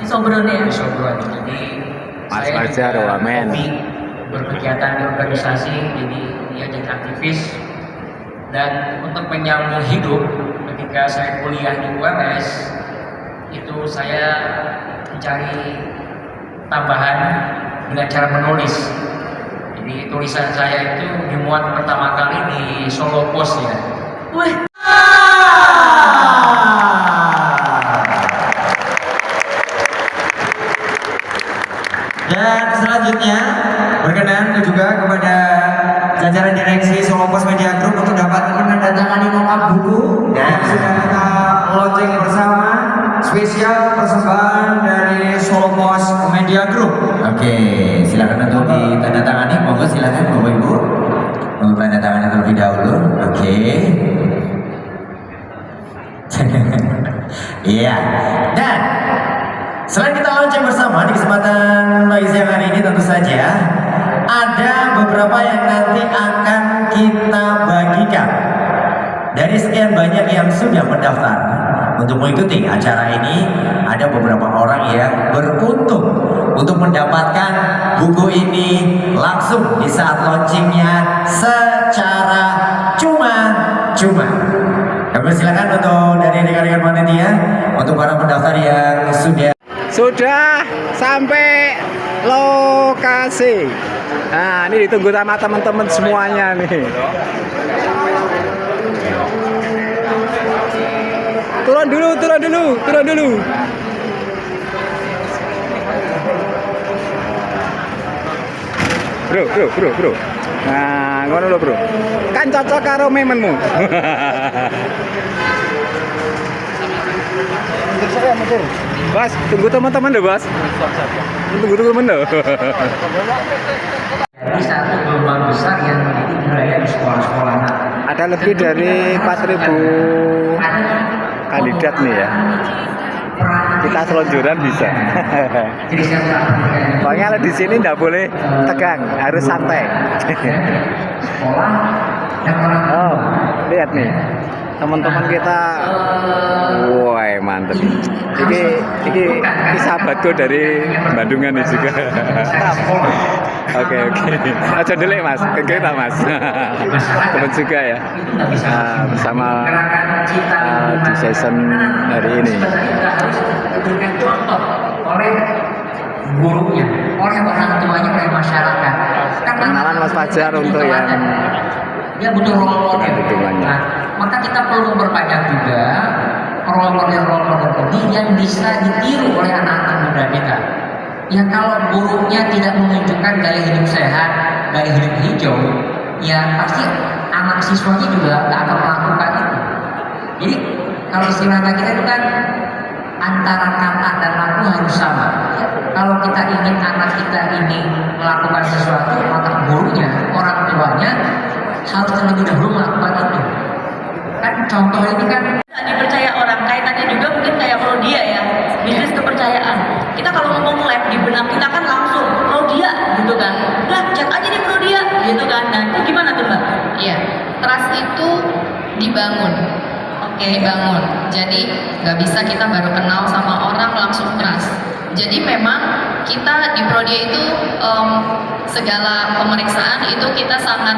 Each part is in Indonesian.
Sobron ya. Di Sobron. Jadi Mas saya Fajar, juga wamen. hobi berkegiatan di organisasi, jadi dia jadi aktivis. Dan untuk menyambung hidup, ketika saya kuliah di UMS, itu saya mencari tambahan dengan cara menulis. Jadi tulisan saya itu dimuat pertama kali di Solo Post ya. Wih. Dan selanjutnya berkenan juga kepada jajaran direksi Solo Post Media Group untuk dapat menandatangani mock-up buku yang sudah kita launching bersama, spesial persembahan dari Solo Post Media Group. Oke, silakan untuk ditandatangani, monggo silakan Bapak Ibu untuk tanda tangan terlebih dahulu. Oke. Iya. Dan selain kita launching bersama di kesempatan Noise yang hari ini, tentu saja ada beberapa yang nanti akan kita bagikan. Dari sekian banyak yang sudah mendaftar untuk mengikuti acara ini, ada beberapa orang yang beruntung untuk mendapatkan buku ini langsung di saat launchingnya secara cuma-cuma. Kami silakan untuk dari rekan-rekan panitia untuk para pendaftar yang Sudah sampai lokasi. Nah, ini ditunggu sama teman-teman semuanya nih. Turun dulu. Bro. Nah, ngono lho, Bro. Kan cocok karo memenmu. Mundur. Bos, tunggu teman-teman deh, Bos. Tunggu teman deh. Jadi satu gelombang besar yang menjadi budaya di sekolah-sekolah. Ada lebih dari 4.000 kandidat nih ya. Kita selonjoran bisa. Jadi saya perhatikan Pokoknya di sini nggak boleh tegang, harus santai. sekolah dan orang tua. Oh, lihat nih. Teman-teman kita, wah mantep. Ini sahabatku dari Bandungan nih juga. Oke. Aja dulu Mas, kita Mas. Teman juga ya. Bersama di season hari ini. Diberikan contoh oleh gurunya, oleh orang tuanya, oleh masyarakat. Kenalan Mas Fajar untuk yang dia butuh role model. hitungannya. Nah, maka kita perlu memperbanyak juga role model ini yang bisa ditiru oleh anak-anak muda kita. Ya kalau gurunya tidak menunjukkan gaya hidup sehat, gaya hidup hijau, ya pasti anak siswanya juga nggak akan melakukan itu. Jadi kalau istilah kita itu kan antara kata dan laku harus sama. Ya, kalau kita ingin anak kita ini melakukan sesuatu, maka gurunya, orang tuanya harus terlebih dahulu melakukan itu. Kan contoh ini kan Dipercaya orang, kaitannya juga mungkin kayak Prodia ya, bisnis kepercayaan. Kita kalau ngomong lab di benak kita kan langsung Prodia gitu kan, udah cek aja di Prodia gitu kan. Nah itu gimana tuh Mbak? Iya, trust itu dibangun. Dibangun. Jadi nggak bisa kita baru kenal sama orang langsung trust. Jadi memang kita di Prodia itu segala pemeriksaan itu kita sangat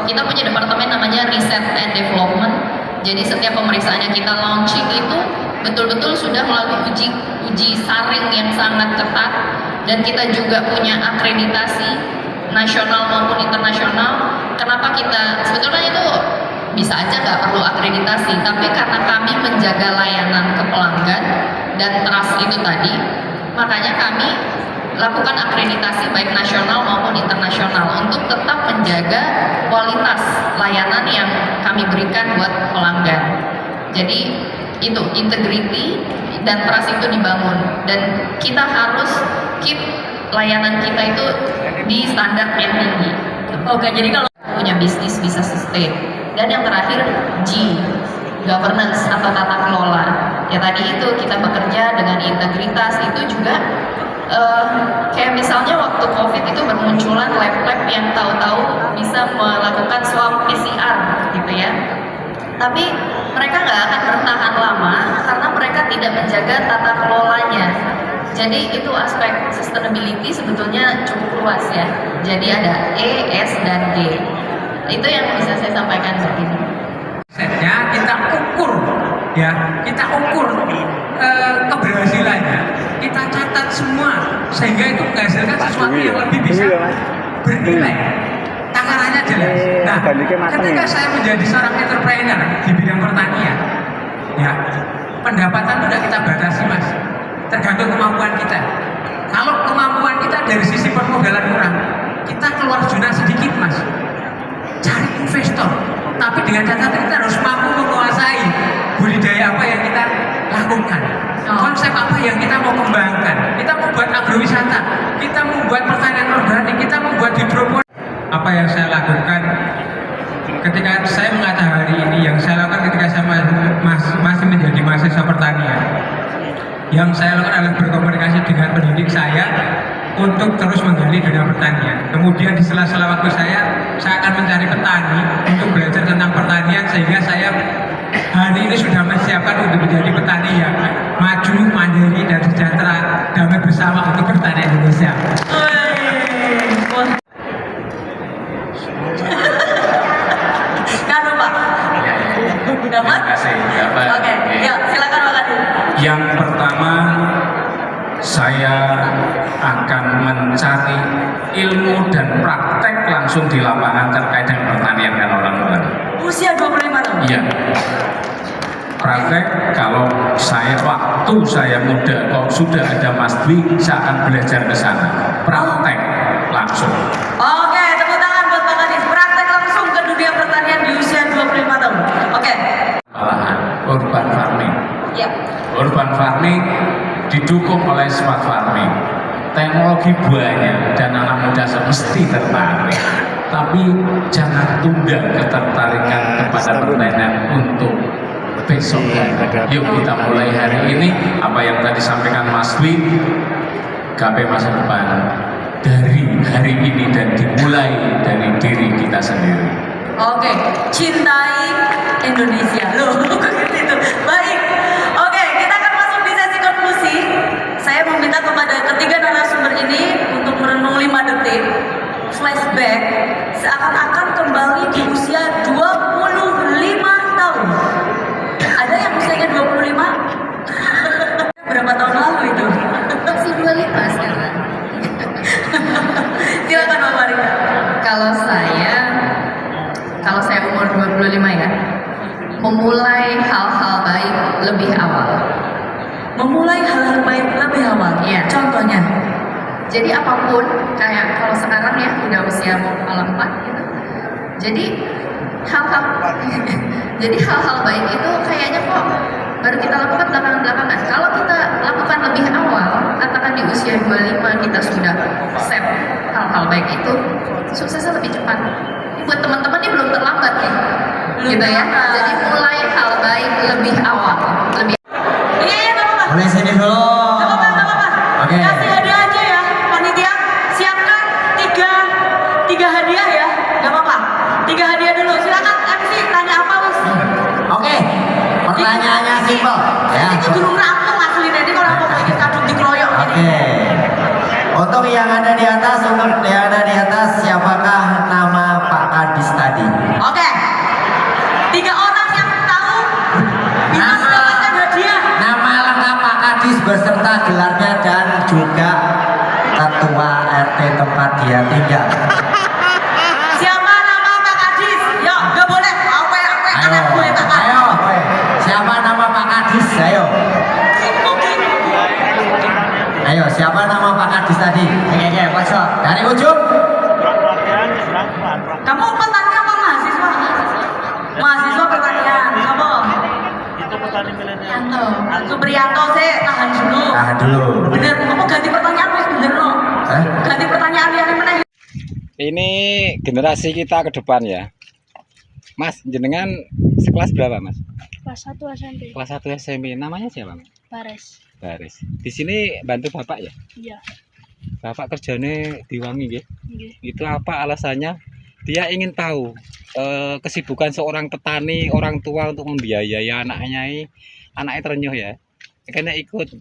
kita punya departemen namanya Research and Development. Jadi setiap pemeriksaannya kita launching itu betul-betul sudah melalui uji saring yang sangat ketat, dan kita juga punya akreditasi nasional maupun internasional. Kenapa kita sebetulnya itu bisa aja nggak perlu akreditasi, tapi karena kami menjaga layanan ke pelanggan dan trust itu tadi, makanya kami lakukan akreditasi baik nasional maupun internasional untuk tetap menjaga kualitas layanan yang kami berikan buat pelanggan. Jadi itu integrity dan trust itu dibangun, dan kita harus keep layanan kita itu di standar yang tinggi. Oke, jadi kalau Punya bisnis bisa sustain. Dan yang terakhir G, governance atau tata kelola. Ya tadi itu kita bekerja dengan integritas, itu juga kayak misalnya waktu COVID itu bermunculan lab-lab yang tahu-tahu bisa melakukan swab PCR gitu ya. Tapi mereka nggak akan bertahan lama karena mereka tidak menjaga tata kelolanya. Jadi itu aspek sustainability sebetulnya cukup luas ya. Jadi ada E, S, dan G. Itu yang bisa saya sampaikan begini. Setnya kita ukur, ya, kita ukur keberhasilannya, kita catat semua sehingga itu menghasilkan sesuatu yang lebih bisa bernilai. Takarannya jelas. Nah, ketika saya menjadi seorang entrepreneur di bidang pertanian, ya, pendapatan itu sudah kita batasi, Mas. Tergantung kemampuan kita. Kalau kemampuan kita dari sisi permodalan kurang, kita keluar zona sedikit, Mas. Cari investor, tapi dengan catatan kita harus mampu menguasai budidaya apa yang kita lakukan, konsep apa yang kita mau kembangkan. Kita mau buat agrowisata, kita mau buat pertanian organik, kita mau buat hidroponik. Apa yang saya lakukan ketika saya mengajar hari ini, yang saya lakukan ketika saya masih menjadi mahasiswa pertanian, yang saya lakukan adalah berkomunikasi dengan pendidik saya untuk terus menggali dunia pertanian. Kemudian di sela-sela waktu saya akan mencari petani untuk belajar tentang pertanian, sehingga saya hari ini sudah menyiapkan untuk menjadi petani yang maju, mandiri, dan sejahtera, damai bersama untuk pertanian Indonesia. Kan Pak? Dapat? Dapat. Oke, ya silakan Pak Kadin. Yang pertama, saya akan mencari ilmu dan praktek langsung di lapangan terkait dengan pertanian dan orang tua. Usia 25 tahun. Iya. Praktek, kalau waktu saya muda, kok sudah ada Mas Dwi, saya akan belajar ke sana. Praktek langsung. Oke, tepuk tangan buat Pak Kadis. Praktek langsung ke dunia pertanian di usia 25 tahun. Oke. Malahan urban farming. Ya. Urban farming didukung oleh smart farming. Teknologi banyak dan anak muda mesti tertarik. Tapi jangan tunda ketertarikan kepada pertanian untuk besok. Yuk kita mulai hari ini apa yang tadi sampaikan Mas Dwi, gapai masa depan dari hari ini dan dimulai dari diri kita sendiri. Oke, cintai Indonesia. Loh, kok gitu? Baik. Oke, kita akan masuk di sesi konklusi. Saya meminta kepada ketiga narasumber ini untuk merenung 5 detik. Flashback seakan-akan kembali di usia 25 tahun. Ada yang usianya 25? Berapa tahun lalu itu? Masih 25 sekarang. Silakan Mbak Marina. Kalau saya umur 25 ya, memulai hal-hal baik lebih awal. Memulai hal-hal baik lebih awal. Iya. Contohnya. Jadi apapun, kayak kalau sekarang ya udah usia mau kepala 4 gitu. Jadi hal-hal baik itu kayaknya kok baru kita lakukan belakangan-belakangan. Kalau kita lakukan lebih awal, katakan di usia 25 kita sudah set hal-hal baik itu, suksesnya lebih cepat. Ini buat teman-teman ini belum terlambat nih, gitu ya. Jadi mulai hal baik lebih awal, lebih. Iya, nggak apa-apa. Mulai sini dulu. Nggak apa-apa, nggak apa-apa. Oke. Kasih hadiah aja ya, panitia. Siapkan tiga hadiah ya, nggak apa-apa. 3 hadiah dulu. Silakan MC tanya apa Mas? Oke. Pertanyaannya simpel ya. Itu dulu rampung asli jadi kalau mau bikin kadung dikeroyok Oke. ini. Untuk yang ada di atas, siapakah nama Pak Kadis tadi? Oke. 3 orang yang tahu bisa mendapatkan hadiah. Nama lengkap Pak Kadis beserta gelarnya dan juga ketua RT tempat dia tinggal. Siapa nama Pak Kadis? Yuk, nggak boleh. Anak gue Pak Kadis. Ayo. Siapa nama Pak Kadis? Ayo, siapa nama Pak Kadis tadi? Oke, masuk. Dari ujung. Kamu petani apa mahasiswa? Mahasiswa pertanian. Kamu? Yanto. Supriyanto sih, tahan dulu. Tahan dulu. Bener, kamu ganti pertanyaan wis bener loh. Hah? Ganti pertanyaan yang mana? Ini generasi kita ke depan ya. Mas, jenengan sekelas berapa, Mas? Kelas 1 SMP. Kelas 1 SMP. Namanya siapa, Mas? Bares. Baris. Di sini bantu Bapak ya? Iya. Bapak kerjanya diwangi ya? Nggih. Itu apa alasannya? Dia ingin tahu kesibukan seorang petani, orang tua untuk membiayai anaknya terenyuh ya. Karena ikut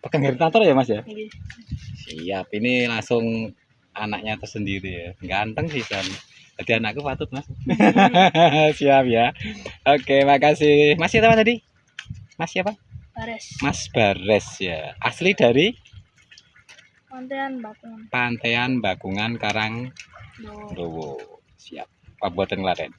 pegang iritator ya Mas ya? Nggih. Siap, ini langsung anaknya tersendiri ya. Ganteng sih San. Jadi anakku patut Mas. Siap ya. Oke, makasih. Mas siapa tadi? Mas siapa? Bares. Mas Bares ya. Asli dari Pantean Bakungan. Pantean Bakungan Karang Dowo. Dowo. Siap. Kabupaten Klaten.